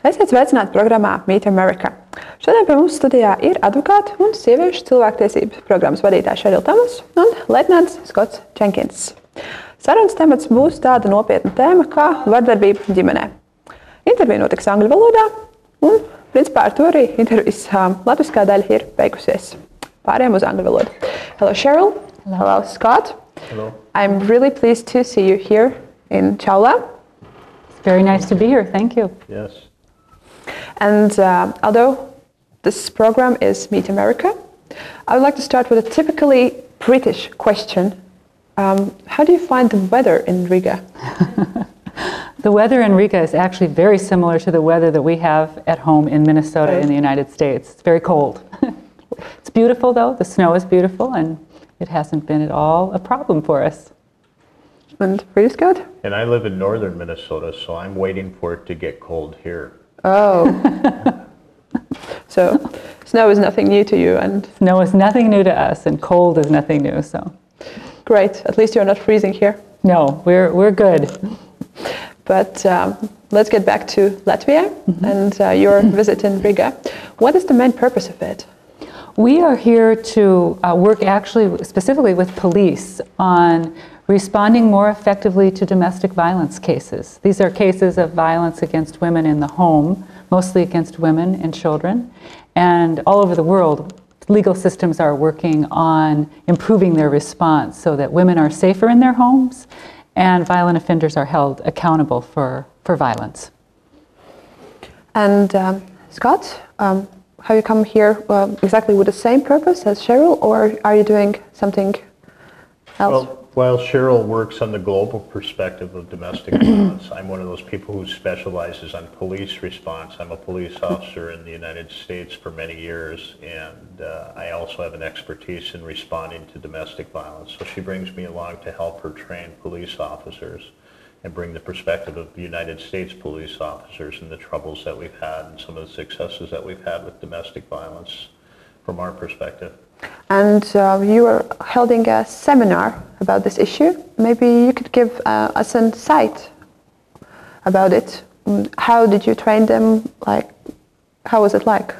Esiet sveicināti programmā Meet America. Šodien pie mums studijā ir advokāti un Sieviešu cilvēktiesību programmas vadītāja Šerilu Tomasu un leitnants Skots Dženkinsu. Sarunas temats būs tāda nopietna tēma kā vardarbība ģimenē. Intervija notiks angļu valodā un, principā, ar to arī intervijas latviskā daļa ir beigusies. Pārējām uz angļu valodu. Hello, Šerilu. Hello, Scott. Hello. I'm really pleased to see you here in Chaula. It's very nice to be here. Thank you. Yes. And although this program is Meet America, I would like to start with a typically British question. How do you find the weather in Riga? The weather in Riga is actually very similar to the weather that we have at home in Minnesota in the United States. It's very cold. It's beautiful though. The snow is beautiful and it hasn't been at all a problem for us. And for you, Scott? And I live in northern Minnesota, so I'm waiting for it to get cold here. Oh. So snow is nothing new to you, and snow is nothing new to us, and cold is nothing new. So great. At least you're not freezing here. No, we're good. But let's get back to Latvia and your visit in Riga. What is the main purpose of it? We are here to work actually specifically with police on responding more effectively to domestic violence cases. These are cases of violence against women in the home, mostly against women and children. And all over the world, legal systems are working on improving their response so that women are safer in their homes and violent offenders are held accountable for violence. And Scott, have you come here exactly with the same purpose as Cheryl, or are you doing something else? Well, while Cheryl works on the global perspective of domestic violence, I'm one of those people who specializes on police response. I'm a police officer in the United States for many years, and I also have an expertise in responding to domestic violence. So she brings me along to help her train police officers and bring the perspective of the United States police officers and the troubles that we've had and some of the successes that we've had with domestic violence from our perspective. And you were holding a seminar about this issue. Maybe you could give us an insight about it. How did you train them? Like, how was it like?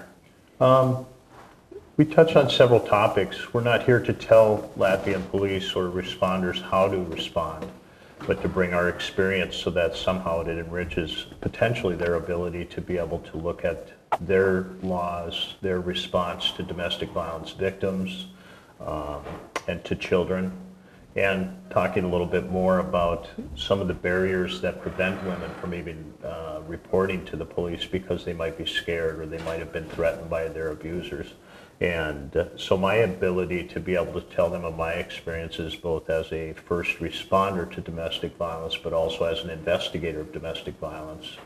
We touch on several topics. We're not here to tell Latvian police or responders how to respond, but to bring our experience so that somehow it enriches potentially their ability to be able to look at their laws, their response to domestic violence victims and to children, and talking a little bit more about some of the barriers that prevent women from even reporting to the police because they might be scared or they might have been threatened by their abusers. And so my ability to be able to tell them of my experiences both as a first responder to domestic violence but also as an investigator of domestic violence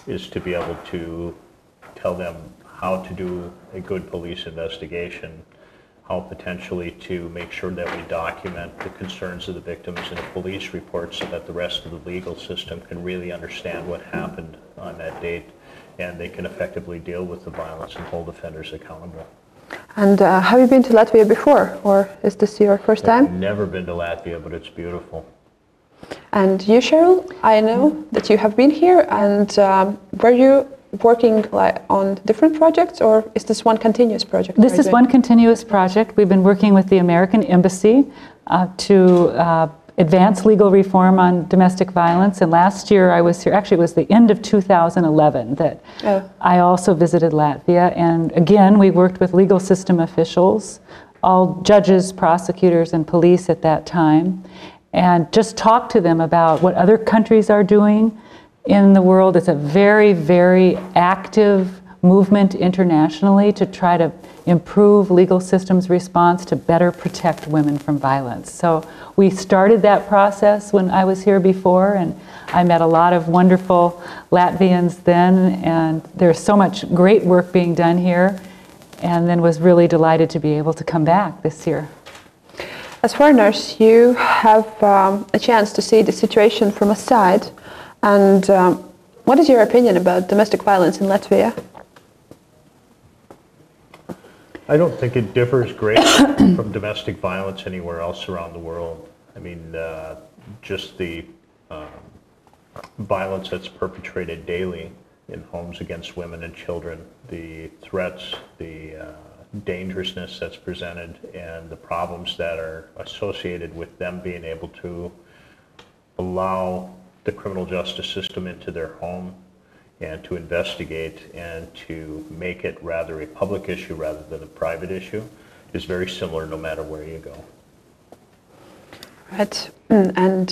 is to be able to tell them how to do a good police investigation, how potentially to make sure that we document the concerns of the victims in a police report so that the rest of the legal system can really understand what happened on that date and they can effectively deal with the violence and hold offenders accountable. And have you been to Latvia before, or is this your first time? I've never been to Latvia, but it's beautiful. And you, Cheryl, I know that you have been here, and were you working on different projects, or is this one continuous project? This is one continuous project. We've been working with the American Embassy to advance legal reform on domestic violence, and last year I was here, actually it was the end of 2011 that I also visited Latvia, and again we worked with legal system officials, all judges, prosecutors, and police at that time, and just talk to them about what other countries are doing in the world. It's a very, very active movement internationally to try to improve legal systems response to better protect women from violence. So we started that process when I was here before, and I met a lot of wonderful Latvians then, and there's so much great work being done here, and then was really delighted to be able to come back this year. As foreigners, you have a chance to see the situation from a side. And what is your opinion about domestic violence in Latvia? I don't think it differs greatly from domestic violence anywhere else around the world. I mean, just the violence that's perpetrated daily in homes against women and children, the threats, the dangerousness that's presented, and the problems that are associated with them being able to allow the criminal justice system into their home and to investigate and to make it rather a public issue rather than a private issue is very similar no matter where you go. Right. And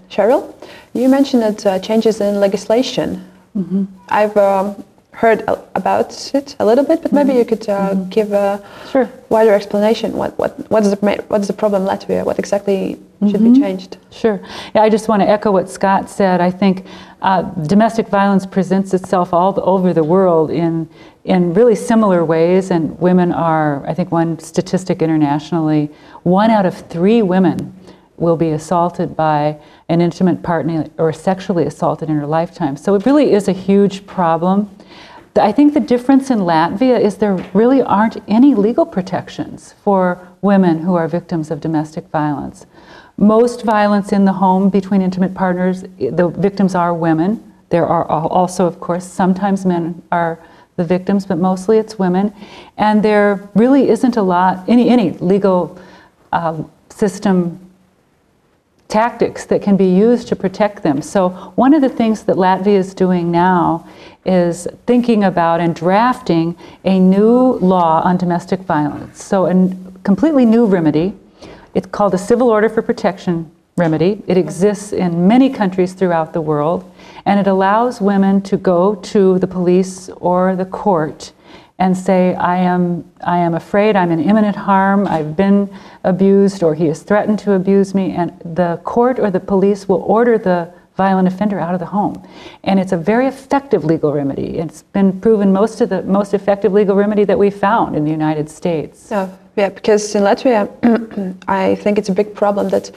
Cheryl, you mentioned that changes in legislation. Mm-hmm. I've heard about it a little bit, but maybe you could give a wider explanation. What's the problem in Latvia? What exactly should be changed? Sure. Yeah, I just want to echo what Scott said. I think domestic violence presents itself all over the world in really similar ways, and women are, I think one statistic internationally, 1 out of 3 women will be assaulted by an intimate partner or sexually assaulted in her lifetime. So it really is a huge problem. I think the difference in Latvia is there really aren't any legal protections for women who are victims of domestic violence. Most violence in the home between intimate partners, the victims are women. There are also, of course, sometimes men are the victims, but mostly it's women. And there really isn't any legal system tactics that can be used to protect them. So one of the things that Latvia is doing now is thinking about and drafting a new law on domestic violence. So a completely new remedy. It's called a Civil Order for Protection remedy. It exists in many countries throughout the world, and it allows women to go to the police or the court and say, I am afraid, I'm in imminent harm, I've been abused, or he has threatened to abuse me, and the court or the police will order the violent offender out of the home. And it's a very effective legal remedy. It's been proven most effective legal remedy that we've found in the United States. Yeah, because in Latvia, I think it's a big problem that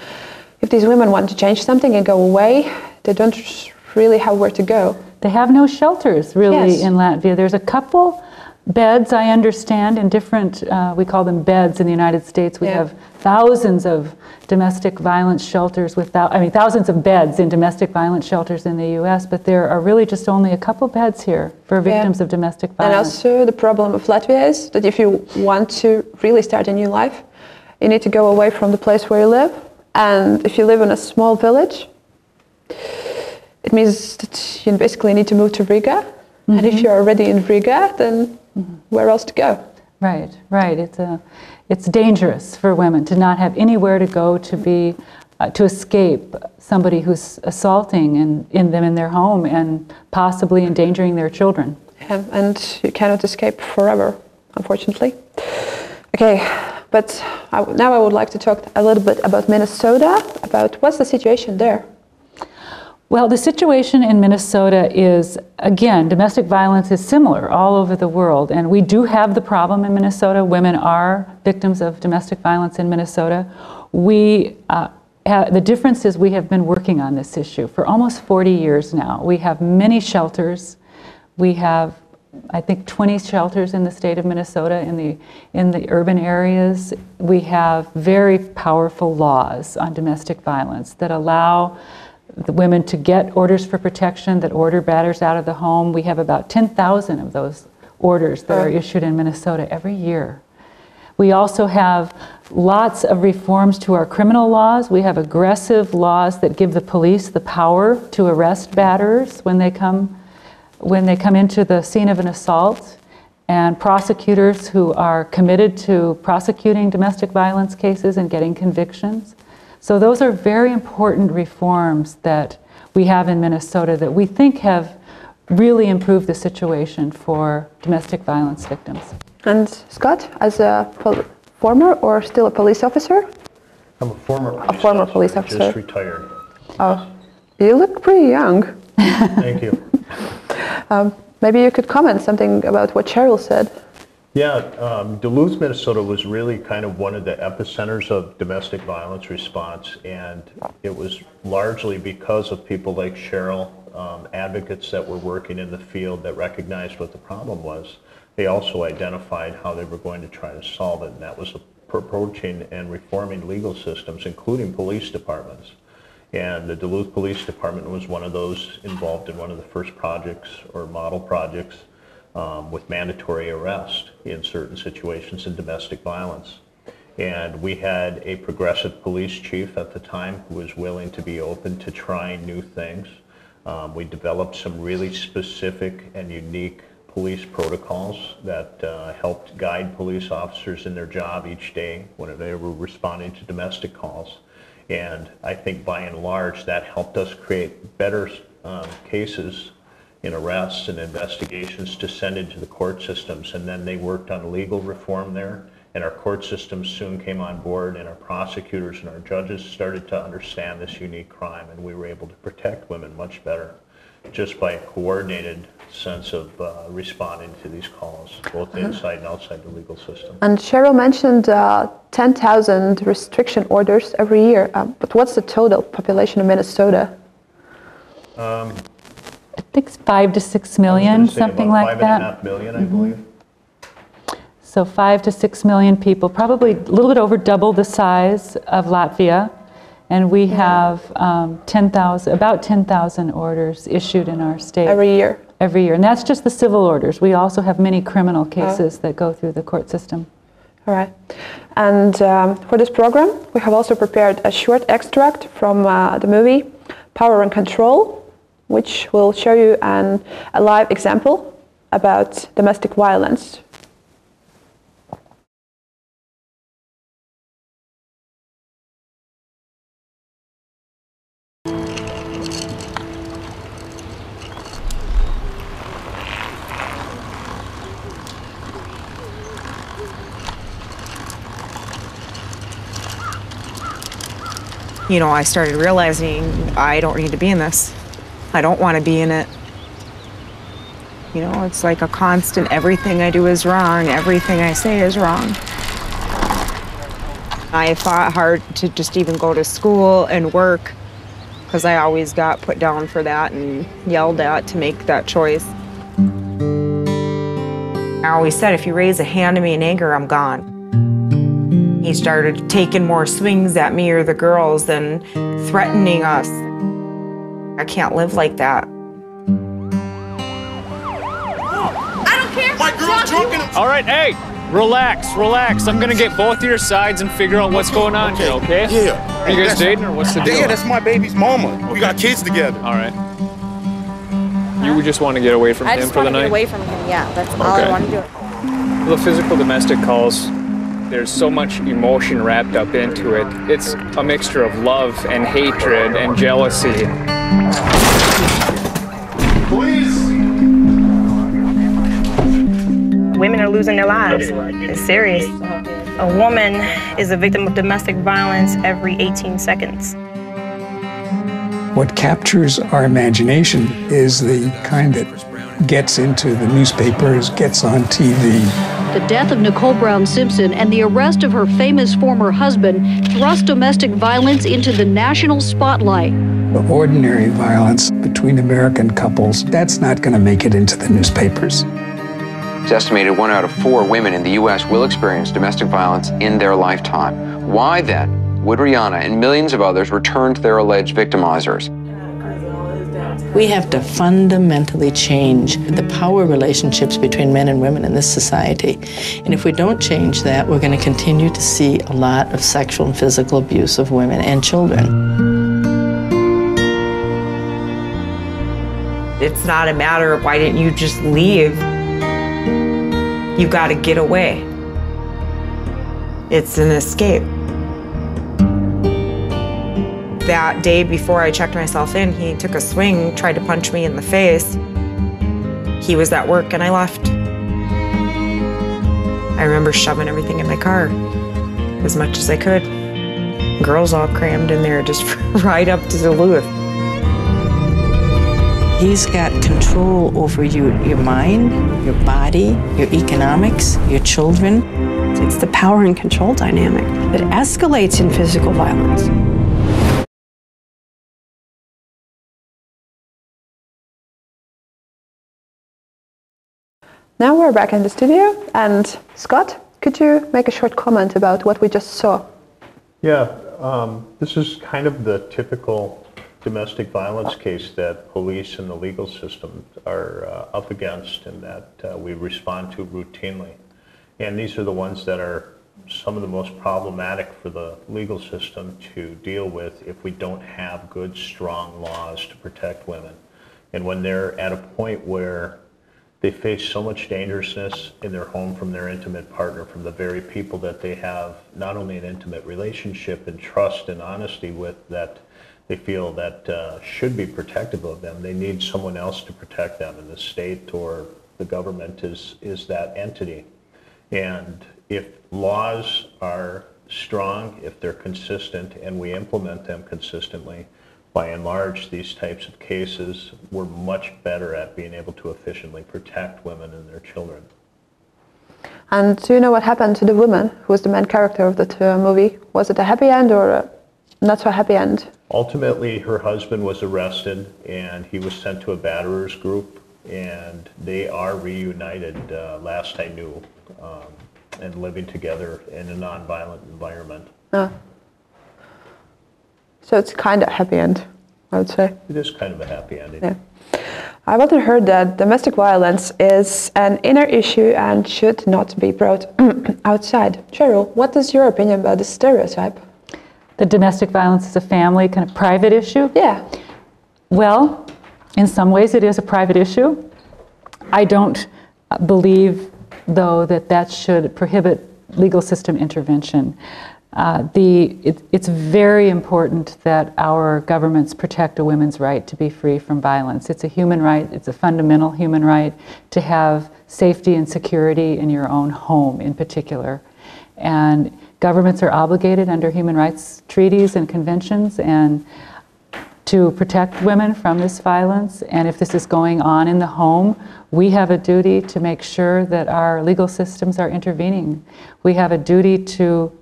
if these women want to change something and go away, they don't really have where to go. They have no shelters, really, in Latvia. There's a couple beds, I understand, in different, we call them beds in the United States. We have thousands of domestic violence shelters thousands of beds in domestic violence shelters in the U.S., but there are really just only a couple beds here for victims of domestic violence. And also the problem of Latvia is that if you want to really start a new life, you need to go away from the place where you live. And if you live in a small village, it means that you basically need to move to Riga. Mm-hmm. And if you're already in Riga, then where else to go? Right. It's dangerous for women to not have anywhere to go, to escape somebody who's assaulting them in their home and possibly endangering their children. And you cannot escape forever, unfortunately. Okay, but now I would like to talk a little bit about Minnesota, about what's the situation there. Well, the situation in Minnesota is, again, domestic violence is similar all over the world, and we do have the problem in Minnesota. Women are victims of domestic violence in Minnesota. The difference is we have been working on this issue for almost 40 years now. We have many shelters. We have, I think, 20 shelters in the state of Minnesota in the urban areas. We have very powerful laws on domestic violence that allow the women to get orders for protection, that order batters out of the home. We have about 10,000 of those orders that are issued in Minnesota every year. We also have lots of reforms to our criminal laws. We have aggressive laws that give the police the power to arrest batterers when they come into the scene of an assault, and prosecutors who are committed to prosecuting domestic violence cases and getting convictions. So those are very important reforms that we have in Minnesota that we think have really improved the situation for domestic violence victims. And Scott, as a former or still a police officer? I'm a former police officer. Just retired. Oh, you look pretty young. Thank you. Maybe you could comment something about what Cheryl said. Yeah, Duluth, Minnesota was really kind of one of the epicenters of domestic violence response, and it was largely because of people like Cheryl, advocates that were working in the field that recognized what the problem was. They also identified how they were going to try to solve it, and that was approaching and reforming legal systems, including police departments. And the Duluth Police Department was one of those involved in one of the first projects or model projects with mandatory arrest in certain situations in domestic violence. And we had a progressive police chief at the time who was willing to be open to trying new things. We developed some really specific and unique police protocols that helped guide police officers in their job each day when they were responding to domestic calls. And I think by and large that helped us create better cases in arrests and investigations to send into the court systems. And then they worked on legal reform there, and our court systems soon came on board, and our prosecutors and our judges started to understand this unique crime, and we were able to protect women much better just by a coordinated sense of responding to these calls, both inside and outside the legal system. And Cheryl mentioned 10,000 restriction orders every year, but what's the total population of Minnesota? I think it's 5 to 6 million, something like that. 5.5 million, I believe. So 5 to 6 million people, probably a little bit over double the size of Latvia. And we have about 10,000 orders issued in our state. Every year? Every year. And that's just the civil orders. We also have many criminal cases that go through the court system. All right. And for this program, we have also prepared a short extract from the movie Power and Control, which will show you a live example about domestic violence. You know, I started realizing I don't need to be in this. I don't want to be in it. You know, it's like a constant, everything I do is wrong, everything I say is wrong. I fought hard to just even go to school and work because I always got put down for that and yelled at to make that choice. I always said, if you raise a hand at me in anger, I'm gone. He started taking more swings at me or the girls than threatening us. I can't live like that. I don't care. My girl's drunk and All right, hey, relax. I'm gonna get both of your sides and figure out what's going on here, okay? Yeah. Are you guys dating or what's the deal? Yeah, that's my baby's mama. We got kids together. All right. You would just want to get away from him for the night? I just want to get away from him, yeah. That's all I want to do. The physical domestic calls, there's so much emotion wrapped up into it. It's a mixture of love and hatred and jealousy. Please. Women are losing their lives. It's serious. A woman is a victim of domestic violence every 18 seconds. What captures our imagination is the kind that gets into the newspapers, gets on TV. The death of Nicole Brown Simpson and the arrest of her famous former husband thrust domestic violence into the national spotlight. The ordinary violence between American couples, that's not going to make it into the newspapers. It's estimated 1 out of 4 women in the U.S. will experience domestic violence in their lifetime. Why then would Rihanna and millions of others return to their alleged victimizers? We have to fundamentally change the power relationships between men and women in this society. And if we don't change that, we're going to continue to see a lot of sexual and physical abuse of women and children. It's not a matter of why didn't you just leave? You got to get away. It's an escape. That day before I checked myself in, he took a swing, tried to punch me in the face. He was at work and I left. I remember shoving everything in my car as much as I could. Girls all crammed in there just right up to Duluth. He's got control over your mind, your body, your economics, your children. It's the power and control dynamic that escalates in physical violence. Now we're back in the studio, and Scott, could you make a short comment about what we just saw? Yeah, this is kind of the typical domestic violence case that police and the legal system are up against and that we respond to routinely. And these are the ones that are some of the most problematic for the legal system to deal with if we don't have good, strong laws to protect women. And when they're at a point where they face so much dangerousness in their home from their intimate partner, from the very people that they have not only an intimate relationship and trust and honesty with, that they feel that should be protective of them, they need someone else to protect them, and the state or the government is that entity. And if laws are strong, if they're consistent, and we implement them consistently, by and large, these types of cases, we're much better at being able to efficiently protect women and their children. And do you know what happened to the woman who was the main character of the movie? Was it a happy end or a not so happy end? Ultimately, her husband was arrested and he was sent to a batterers group, and they are reunited, last I knew, and living together in a non-violent environment. Oh. So it's kind of a happy end, I would say. It is kind of a happy ending. Yeah. I've often heard that domestic violence is an inner issue and should not be brought outside. Cheryl, what is your opinion about this stereotype? The domestic violence is a family, kind of private issue? Yeah. Well, in some ways it is a private issue. I don't believe, though, that should prohibit legal system intervention. It's very important that our governments protect a woman's right to be free from violence. It's a human right, it's a fundamental human right to have safety and security in your own home in particular. And governments are obligated under human rights treaties and conventions and to protect women from this violence. And if this is going on in the home, we have a duty to make sure that our legal systems are intervening. We have a duty to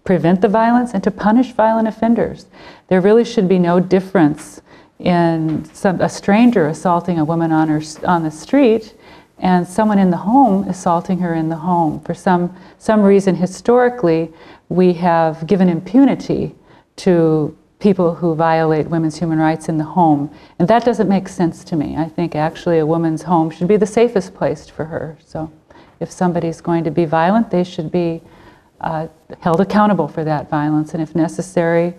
prevent the violence and to punish violent offenders. There really should be no difference in a stranger assaulting a woman on the street and someone in the home assaulting her in the home. For some reason, historically, we have given impunity to people who violate women's human rights in the home. And that doesn't make sense to me. I think actually a woman's home should be the safest place for her. So if somebody's going to be violent, they should be held accountable for that violence. And if necessary,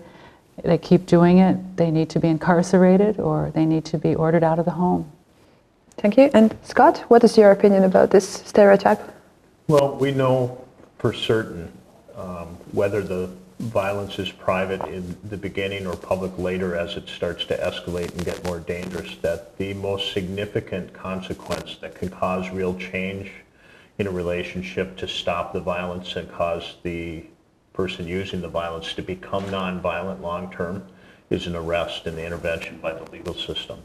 they keep doing it, they need to be incarcerated or they need to be ordered out of the home. Thank you. And Scott, what is your opinion about this stereotype? Well, we know for certain whether the violence is private in the beginning or public later as it starts to escalate and get more dangerous, that the most significant consequence that can cause real change in a relationship to stop the violence and cause the person using the violence to become nonviolent long-term is an arrest and the intervention by the legal system.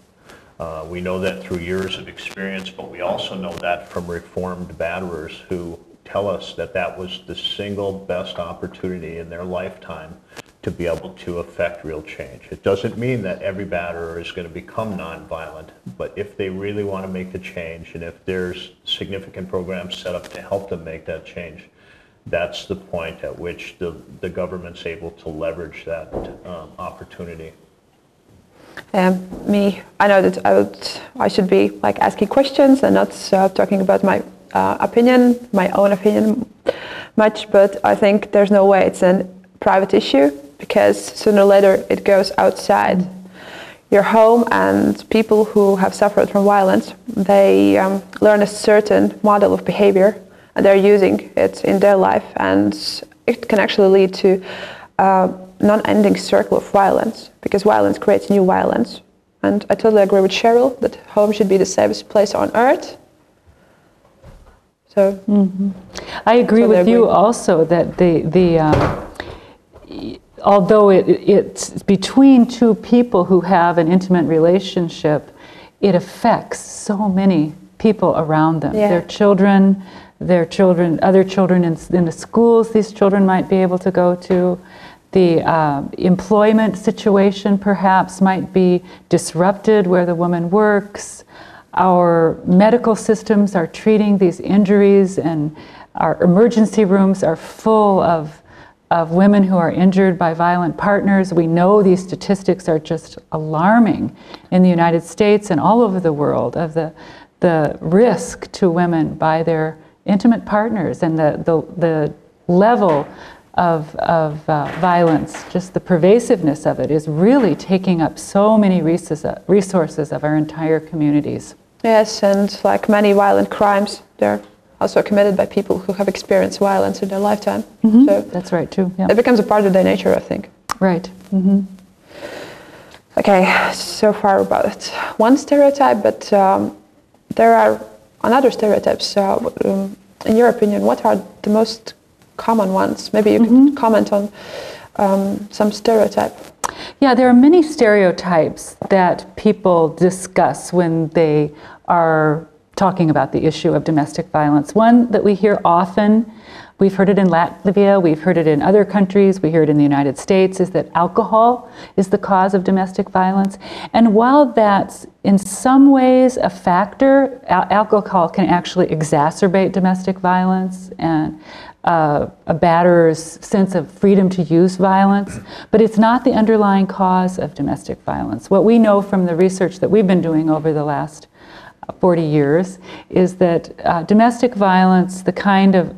We know that through years of experience, but we also know that from reformed batterers who tell us that that was the single best opportunity in their lifetime to be able to affect real change. It doesn't mean that every batterer is going to become nonviolent, but if they really want to make the change and if there's significant programs set up to help them make that change, that's the point at which the government's able to leverage that opportunity. I know that I should be like asking questions and not talking about my own opinion much, but I think there's no way it's a private issue because sooner or later it goes outside your home, and people who have suffered from violence, they learn a certain model of behavior and they're using it in their life, and it can actually lead to non-ending circle of violence, because violence creates new violence. And I totally agree with Cheryl that home should be the safest place on earth. So I agree with you also that although it's between two people who have an intimate relationship, it affects so many people around them. Yeah. Their children, other children in the schools these children might be able to go to. The employment situation perhaps might be disrupted where the woman works. Our medical systems are treating these injuries, and our emergency rooms are full of of women who are injured by violent partners. We know these statistics are just alarming in the United States and all over the world of the risk to women by their intimate partners, and the level of violence, just the pervasiveness of it, is really taking up so many resources of our entire communities. Yes, and like many violent crimes, they're also committed by people who have experienced violence in their lifetime. Mm-hmm. So that's right too. Yeah. It becomes a part of their nature, I think. Right. Mm-hmm. Okay, so far about one stereotype, but there are another stereotypes. In your opinion, what are the most common ones? Maybe you could comment on some stereotype. Yeah, there are many stereotypes that people discuss when they are talking about the issue of domestic violence. One that we hear often, we've heard it in Latvia, we've heard it in other countries, we hear it in the United States, is that alcohol is the cause of domestic violence. And while that's in some ways a factor, alcohol can actually exacerbate domestic violence and a batterer's sense of freedom to use violence, but it's not the underlying cause of domestic violence. What we know from the research that we've been doing over the last 40 years is that domestic violence, the kind of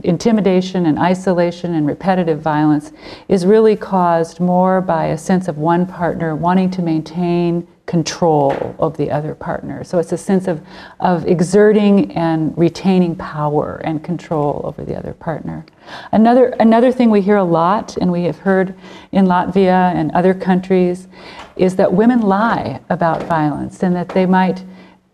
intimidation and isolation and repetitive violence, is really caused more by a sense of one partner wanting to maintain control of the other partner. So it's a sense of exerting and retaining power and control over the other partner. Another thing we hear a lot, and we have heard in Latvia and other countries, is that women lie about violence, and that they might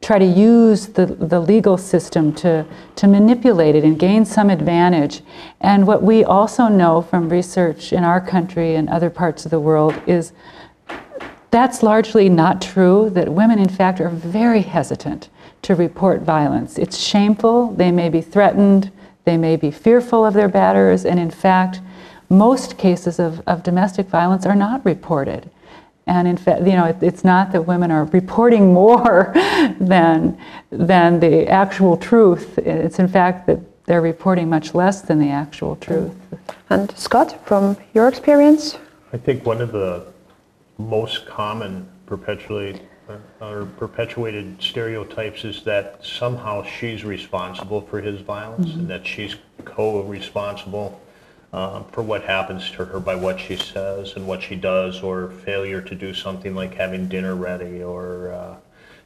try to use the legal system to manipulate it and gain some advantage. And what we also know from research in our country and other parts of the world is that's largely not true, that women in fact are very hesitant to report violence. It's shameful, they may be threatened, they may be fearful of their batterers, and in fact most cases of domestic violence are not reported. And in fact, it's not that women are reporting more than the actual truth. It's in fact that they're reporting much less than the actual truth. And Scott, from your experience? I think one of the most common perpetuated stereotypes is that somehow she's responsible for his violence, and that she's co-responsible for what happens to her by what she says and what she does, or failure to do something like having dinner ready, or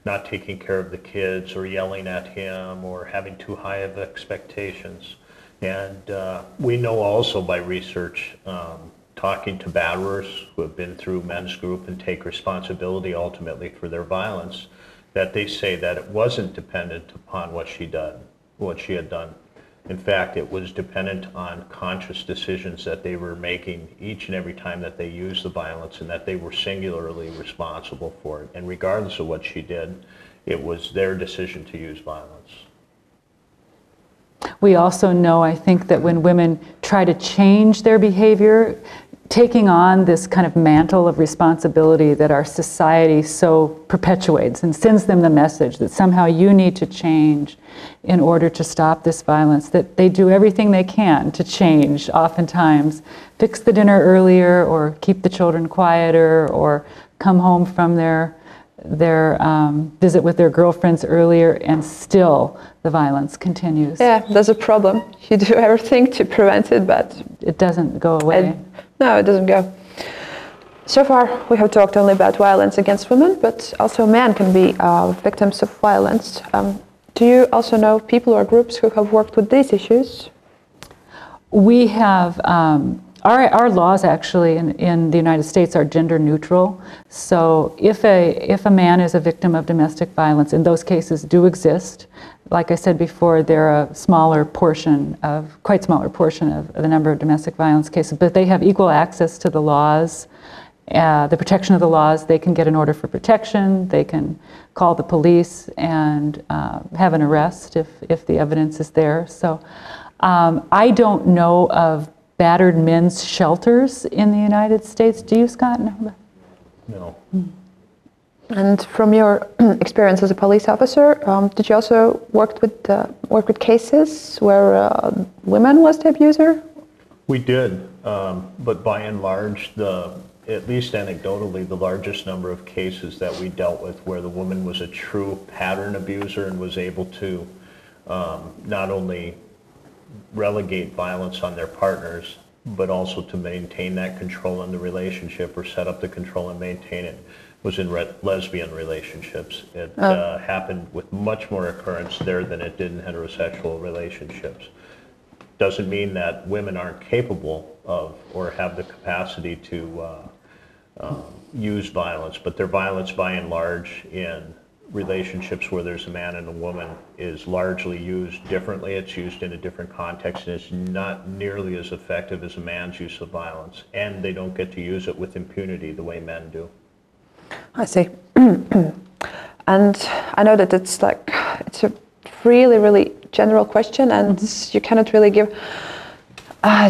not taking care of the kids, or yelling at him, or having too high of expectations. And we know also by research, talking to batterers who have been through men's group and take responsibility ultimately for their violence, that they say that it wasn't dependent upon what she had done. In fact, it was dependent on conscious decisions that they were making each and every time that they used the violence, and that they were singularly responsible for it. And regardless of what she did, it was their decision to use violence. We also know, I think, that when women try to change their behavior, taking on this kind of mantle of responsibility that our society so perpetuates and sends them the message that somehow you need to change in order to stop this violence, that they do everything they can to change, oftentimes fix the dinner earlier, or keep the children quieter, or come home from their visit with their girlfriends earlier, and still the violence continues. Yeah, there's a problem. You do everything to prevent it, but it doesn't go away. No, it doesn't go. So far, we have talked only about violence against women, but also men can be victims of violence. Do you also know people or groups who have worked with these issues? We have, our laws actually in the United States are gender neutral. So if a man is a victim of domestic violence, and those cases do exist, like I said before, they're a quite smaller portion of the number of domestic violence cases, but they have equal access to the laws, the protection of the laws. They can get an order for protection, they can call the police and have an arrest if the evidence is there. So I don't know of battered men's shelters in the United States. Do you, Scott? No. And from your experience as a police officer, did you also work with cases where women was the abuser? We did, but by and large, at least anecdotally, the largest number of cases that we dealt with where the woman was a true pattern abuser and was able to not only relegate violence on their partners, but also to maintain that control in the relationship or set up the control and maintain it, was in lesbian relationships. It happened with much more occurrence there than it did in heterosexual relationships. Doesn't mean that women aren't capable of or have the capacity to use violence, but their violence by and large in relationships where there's a man and a woman is largely used differently. It's used in a different context, and it's not nearly as effective as a man's use of violence, and they don't get to use it with impunity the way men do. I see. And I know that it's a really, really general question, and you cannot really give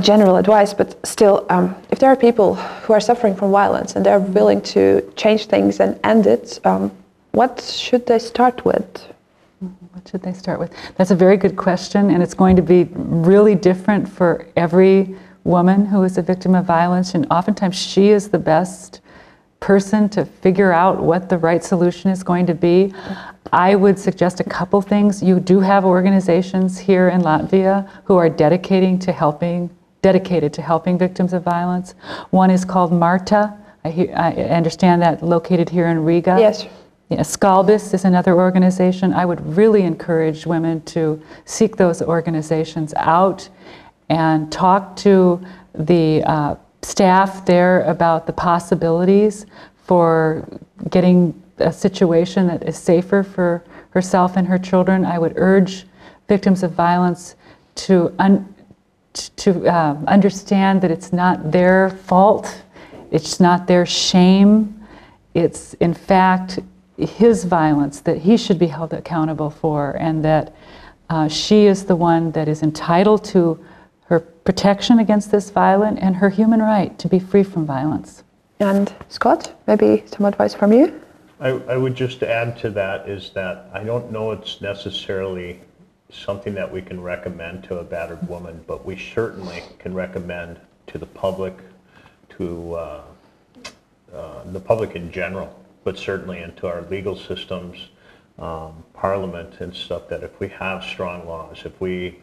general advice, but still, if there are people who are suffering from violence and they're willing to change things and end it, what should they start with? What should they start with? That's a very good question, and it's going to be really different for every woman who is a victim of violence, and oftentimes she is the best person to figure out what the right solution is going to be. I would suggest a couple things. You do have organizations here in Latvia who are dedicated to helping victims of violence. One is called Marta. I understand that located here in Riga. Yes. Skalbis is another organization. I would really encourage women to seek those organizations out and talk to the staff there about the possibilities for getting a situation that is safer for herself and her children. I would urge victims of violence to understand that it's not their fault, it's not their shame, it's in fact his violence that he should be held accountable for, and that she is the one that is entitled to her protection against this violence and her human right to be free from violence. And Scott, maybe some advice from you? I would just add to that is that I don't know it's necessarily something that we can recommend to a battered woman, but we certainly can recommend to the public, to the public in general, but certainly into our legal systems, parliament and stuff, that if we have strong laws, if we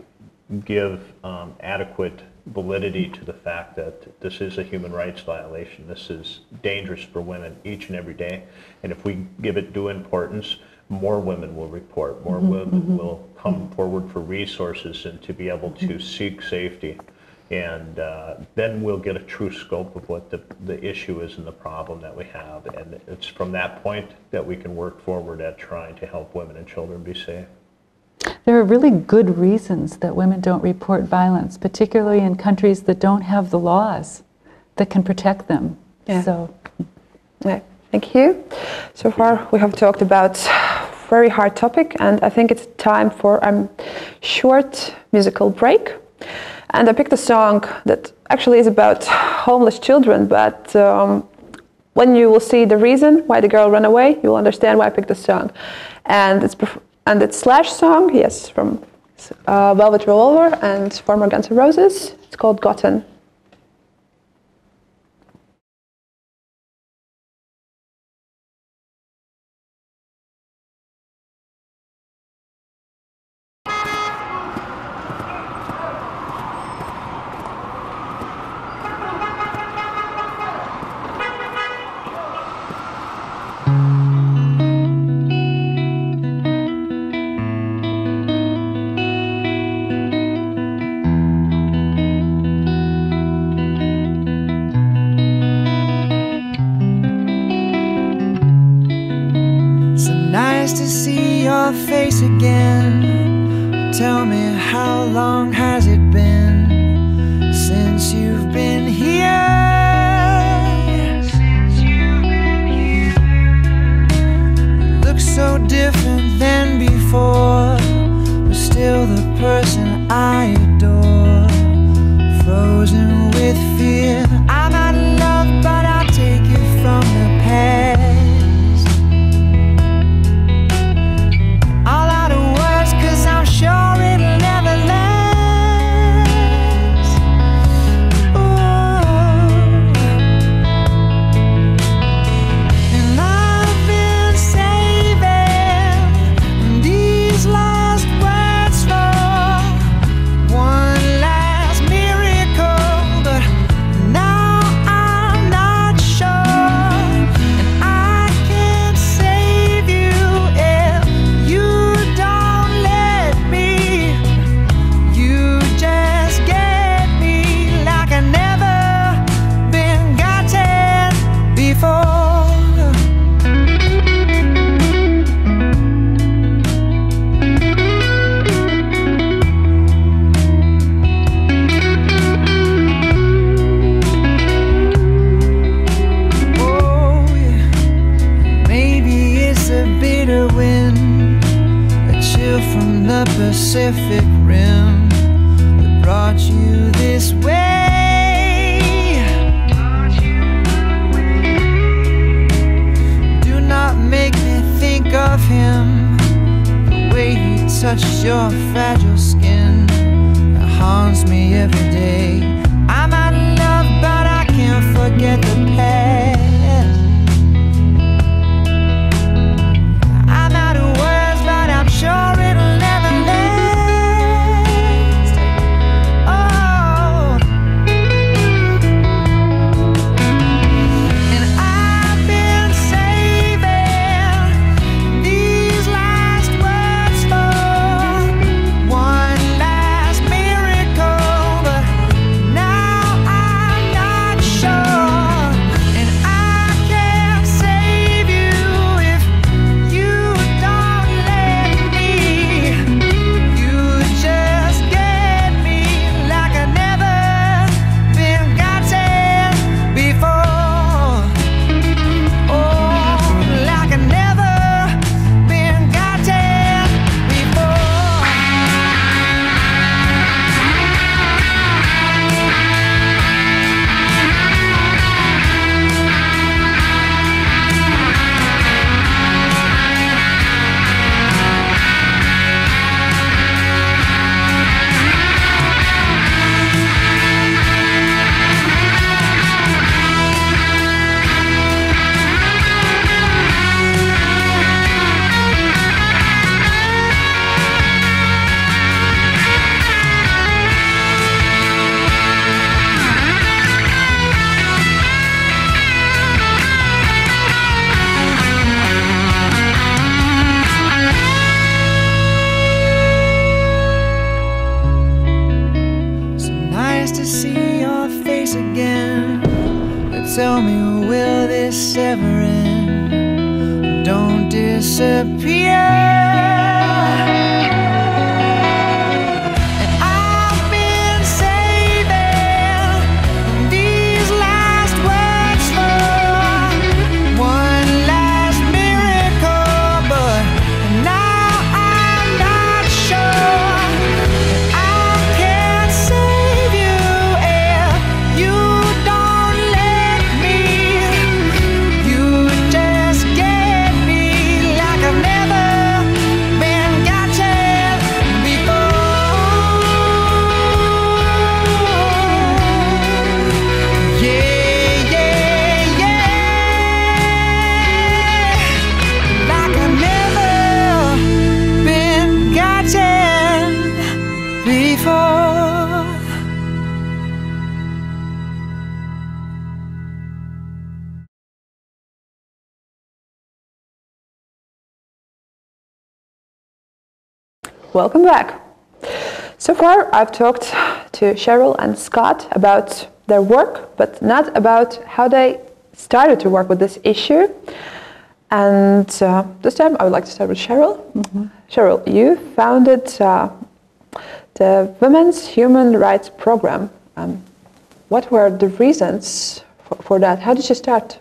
give adequate validity to the fact that this is a human rights violation, this is dangerous for women each and every day, and if we give it due importance, more women will report, more women will come forward for resources and to be able to seek safety. And then we'll get a true scope of what the issue is and the problem that we have. And it's from that point that we can work forward at trying to help women and children be safe. There are really good reasons that women don't report violence, particularly in countries that don't have the laws that can protect them. Yeah. So, yeah. Thank you. So far we have talked about a very hard topic, and I think it's time for a short musical break. And I picked a song that actually is about homeless children, but when you will see the reason why the girl ran away, you will understand why I picked the song. And it's Slash song, yes, from Velvet Revolver and former Guns N' Roses. It's called Gotten. To see your face again. Tell me, how long has it been since you've been here? You look so different than before, but still the person I adore. Frozen with fear, I'm out of love, but I'll take it from the past. Sure it'll never last. Pacific Rim that brought you this way. Do not make me think of him, the way he touched your fragile skin. It haunts me every day. I'm out of love, but I can't forget the past. I'm out of words, but I'm sure it'll never last. Oh, and I've been saving these last words for one last miracle, but now I'm not sure, and I can't save you if you don't let me. You just get me like I've never been gotten before. Oh, like I've never been gotten before. So nice to see your face again. But tell me, will this ever end? Don't disappear. And I've been saving these last words for one last miracle, but now I'm not sure. I can't save you if you don't let me. You just get me like I've never been gotten before. Yeah, yeah, yeah. Like I've never been gotten before. Welcome back. So far, I've talked to Šerilu and Scott about their work, but not about how they started to work with this issue. And this time, I would like to start with Šerilu. Šerilu, you founded the Women's Human Rights Program. What were the reasons for that? How did you start?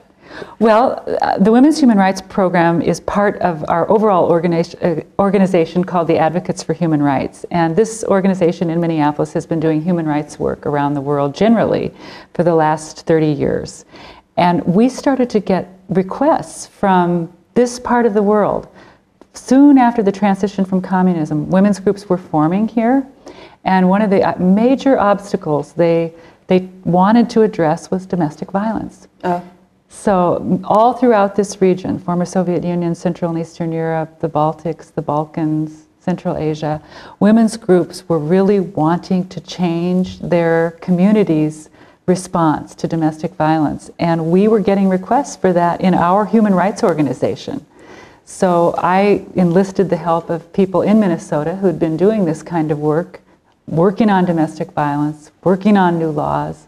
Well, the Women's Human Rights Program is part of our overall organization called the Advocates for Human Rights. And this organization in Minneapolis has been doing human rights work around the world generally for the last 30 years. And we started to get requests from this part of the world. Soon after the transition from communism, women's groups were forming here. And one of the major obstacles they wanted to address was domestic violence. So all throughout this region, former Soviet Union, Central and Eastern Europe, the Baltics, the Balkans, Central Asia, women's groups were really wanting to change their communities' response to domestic violence. And we were getting requests for that in our human rights organization. So I enlisted the help of people in Minnesota who'd been doing this kind of work, working on domestic violence, working on new laws,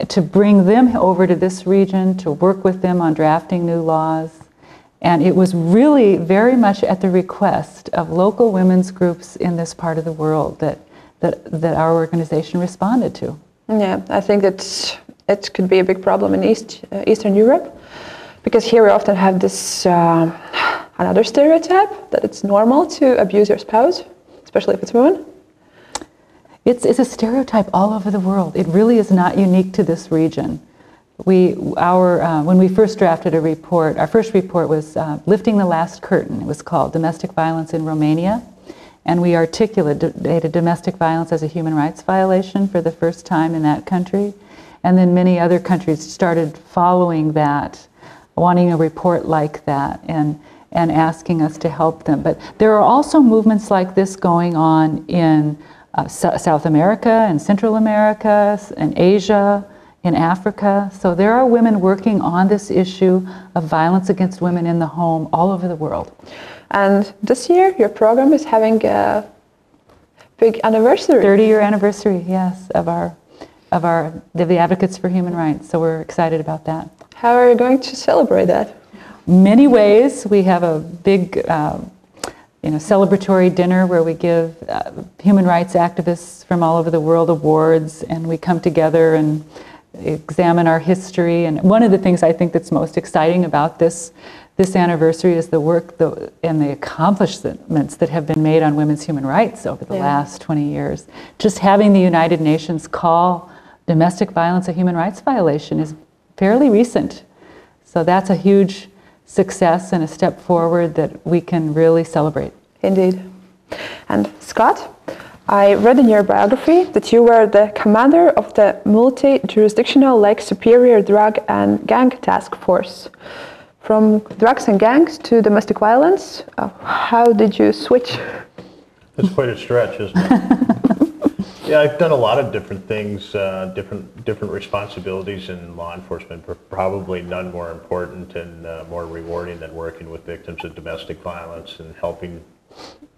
to bring them over to this region, to work with them on drafting new laws. And it was really very much at the request of local women's groups in this part of the world that our organization responded to. Yeah, I think that it could be a big problem in Eastern Europe, because here we often have this another stereotype that it's normal to abuse your spouse, especially if it's women? It's a stereotype all over the world. It really is not unique to this region. When we first drafted a report, our first report was Lifting the Last Curtain. It was called Domestic Violence in Romania. And we articulated domestic violence as a human rights violation for the first time in that country. And then many other countries started following that, wanting a report like that, and asking us to help them. But there are also movements like this going on in South America and Central America and Asia, in Africa. So there are women working on this issue of violence against women in the home all over the world. And this year, your program is having a big anniversary. 30-year anniversary, yes, of the Advocates for Human Rights. So we're excited about that. How are you going to celebrate that? Many ways. We have a big celebratory dinner where we give human rights activists from all over the world awards, and we come together and examine our history. And one of the things I think that's most exciting about this anniversary is the work and the accomplishments that have been made on women's human rights over the last 20 years. Just having the United Nations call domestic violence a human rights violation is fairly recent. So that's a huge success and a step forward that we can really celebrate. Indeed. And Scott, I read in your biography that you were the commander of the multi-jurisdictional Lake Superior Drug and Gang Task Force. From drugs and gangs to domestic violence, how did you switch? That's quite a stretch, isn't it? Yeah, I've done a lot of different things, different responsibilities in law enforcement, but probably none more important and more rewarding than working with victims of domestic violence and helping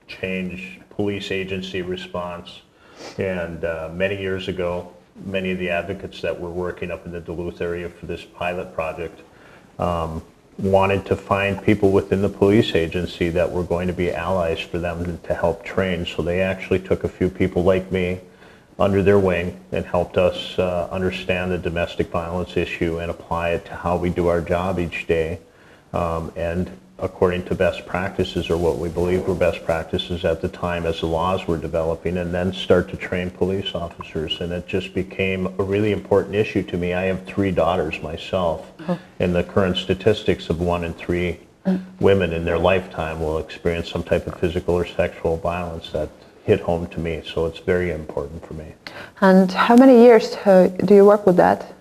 change police agency response. And many years ago, many of the advocates that were working up in the Duluth area for this pilot project wanted to find people within the police agency that were going to be allies for them to help train. So they actually took a few people like me under their wing and helped us understand the domestic violence issue and apply it to how we do our job each day. And according to best practices, or what we believe were best practices at the time as the laws were developing, and then start to train police officers. And it just became a really important issue to me. I have 3 daughters myself, and the current statistics of 1 in 3 women in their lifetime will experience some type of physical or sexual violence that hit home to me. So it's very important for me. And how many years do you work with that?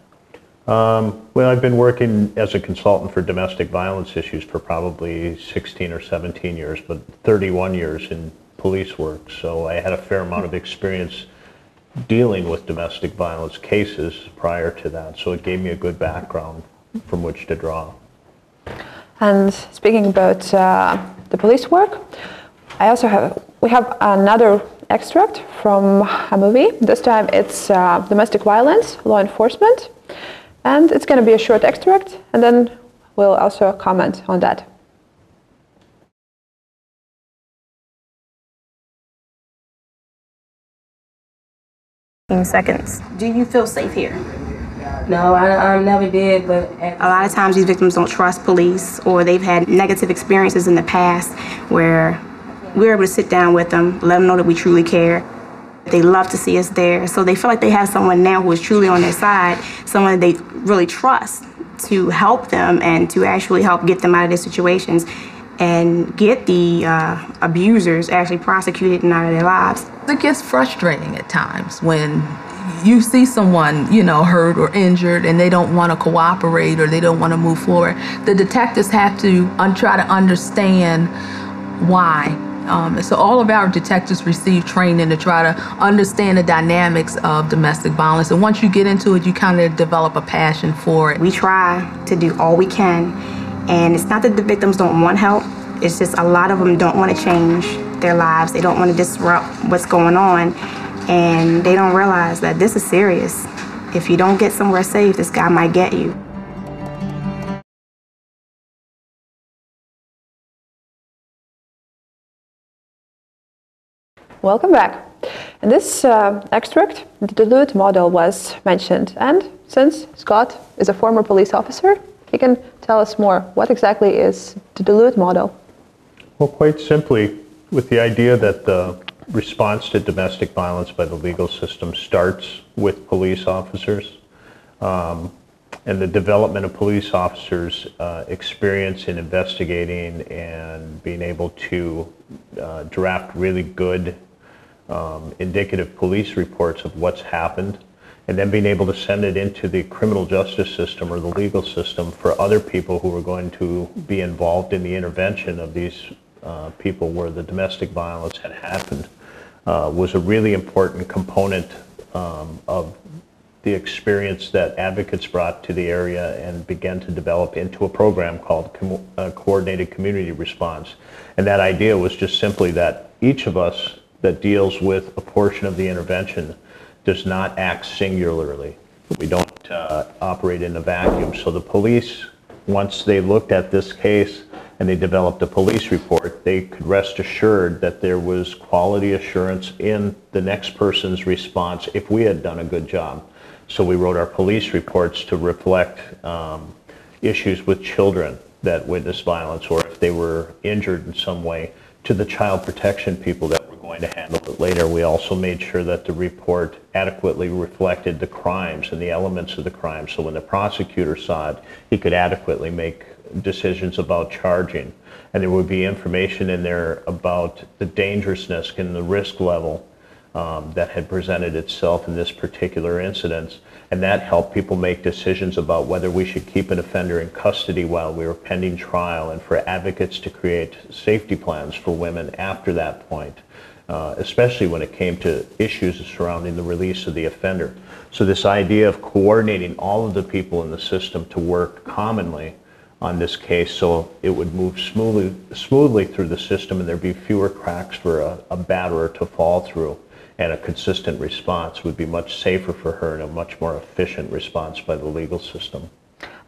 Well, I've been working as a consultant for domestic violence issues for probably 16 or 17 years, but 31 years in police work. So I had a fair amount of experience dealing with domestic violence cases prior to that. So it gave me a good background from which to draw. And speaking about the police work, we have another extract from a movie. This time it's domestic violence, law enforcement. And it's going to be a short extract, and then we'll also comment on that. Seconds. Do you feel safe here? No, I never did, but a lot of times these victims don't trust police, or they've had negative experiences in the past where we're able to sit down with them, let them know that we truly care. They love to see us there, so they feel like they have someone now who is truly on their side, someone they really trust to help them and to actually help get them out of their situations and get the abusers actually prosecuted and out of their lives. It gets frustrating at times when you see someone, hurt or injured and they don't want to cooperate or they don't want to move forward. The detectives have to try to understand why. So all of our detectives receive training to try to understand the dynamics of domestic violence. And once you get into it, you kind of develop a passion for it. We try to do all we can. And it's not that the victims don't want help. It's just a lot of them don't want to change their lives. They don't want to disrupt what's going on. And they don't realize that this is serious. If you don't get somewhere safe, this guy might get you. Welcome back. In this extract, the Duluth model was mentioned, and since Scott is a former police officer, he can tell us more. What exactly is the Duluth model? Well, quite simply, with the idea that the response to domestic violence by the legal system starts with police officers. And the development of police officers' experience in investigating and being able to draft really good indicative police reports of what's happened, and then being able to send it into the criminal justice system or the legal system for other people who are going to be involved in the intervention of these people where the domestic violence had happened, was a really important component of the experience that advocates brought to the area and began to develop into a program called Coordinated Community Response. And that idea was just simply that each of us that deals with a portion of the intervention does not act singularly. We don't operate in a vacuum. So the police, once they looked at this case and they developed a police report, they could rest assured that there was quality assurance in the next person's response if we had done a good job. So we wrote our police reports to reflect issues with children that witnessed violence, or if they were injured in some way, to the child protection people that were going to handle it later. We also made sure that the report adequately reflected the crimes and the elements of the crime. So when the prosecutor saw it, he could adequately make decisions about charging. And there would be information in there about the dangerousness and the risk level that had presented itself in this particular incident, and that helped people make decisions about whether we should keep an offender in custody while we were pending trial, and for advocates to create safety plans for women after that point, especially when it came to issues surrounding the release of the offender. So this idea of coordinating all of the people in the system to work commonly on this case so it would move smoothly through the system and there'd be fewer cracks for a batterer to fall through, and a consistent response would be much safer for her and a much more efficient response by the legal system.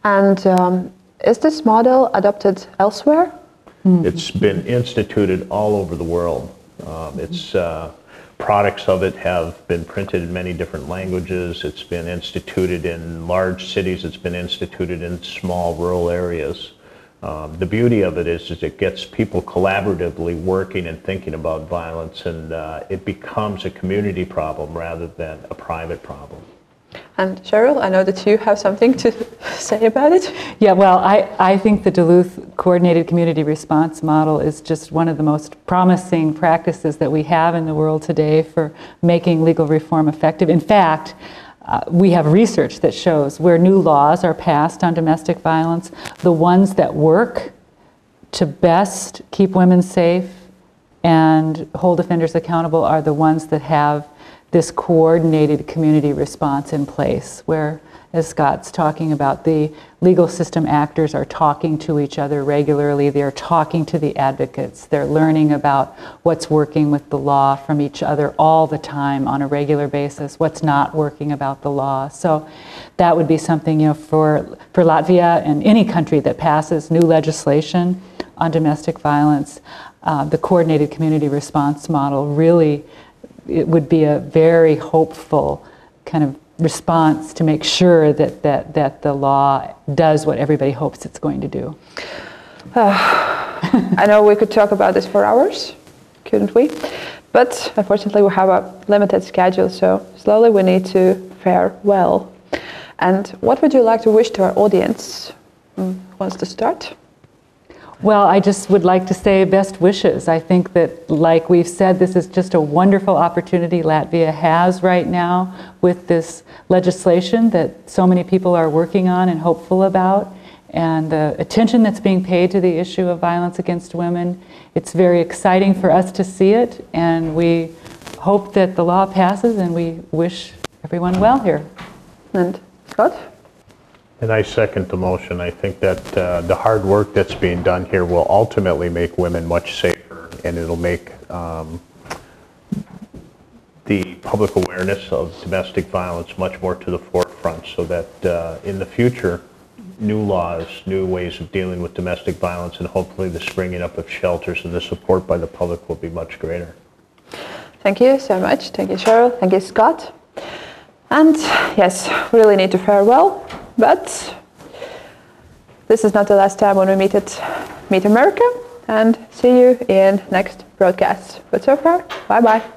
And is this model adopted elsewhere? It's been instituted all over the world. Products of it have been printed in many different languages. It's been instituted in large cities. It's been instituted in small rural areas. The beauty of it is it gets people collaboratively working and thinking about violence, and it becomes a community problem rather than a private problem. And Cheryl, I know that you have something to say about it. Yeah, well, I think the Duluth Coordinated Community Response model is just one of the most promising practices that we have in the world today for making legal reform effective. In fact, we have research that shows where new laws are passed on domestic violence, the ones that work to best keep women safe and hold offenders accountable are the ones that have this coordinated community response in place, where, as Scott's talking about, the legal system actors are talking to each other regularly, they're talking to the advocates, they're learning about what's working with the law from each other all the time on a regular basis, what's not working about the law. So that would be something, you know, for Latvia and any country that passes new legislation on domestic violence, the coordinated community response model really, it would be a very hopeful kind of response to make sure that the law does what everybody hopes it's going to do. I know we could talk about this for hours, couldn't we? But unfortunately we have a limited schedule, so slowly we need to fare well. And what would you like to wish to our audience? Who wants to start? Well, I just would like to say best wishes. I think that, like we've said, this is just a wonderful opportunity Latvia has right now with this legislation that so many people are working on and hopeful about, and the attention that's being paid to the issue of violence against women. It's very exciting for us to see it, and we hope that the law passes, and we wish everyone well here. And Scott? And I second the motion. I think that the hard work that's being done here will ultimately make women much safer, and it'll make the public awareness of domestic violence much more to the forefront, so that in the future, new laws, new ways of dealing with domestic violence, and hopefully the springing up of shelters and the support by the public will be much greater. Thank you so much. Thank you, Cheryl. Thank you, Scott. And yes, we really need to fare well. But this is not the last time when we meet America, and see you in next broadcasts. But so far, bye-bye.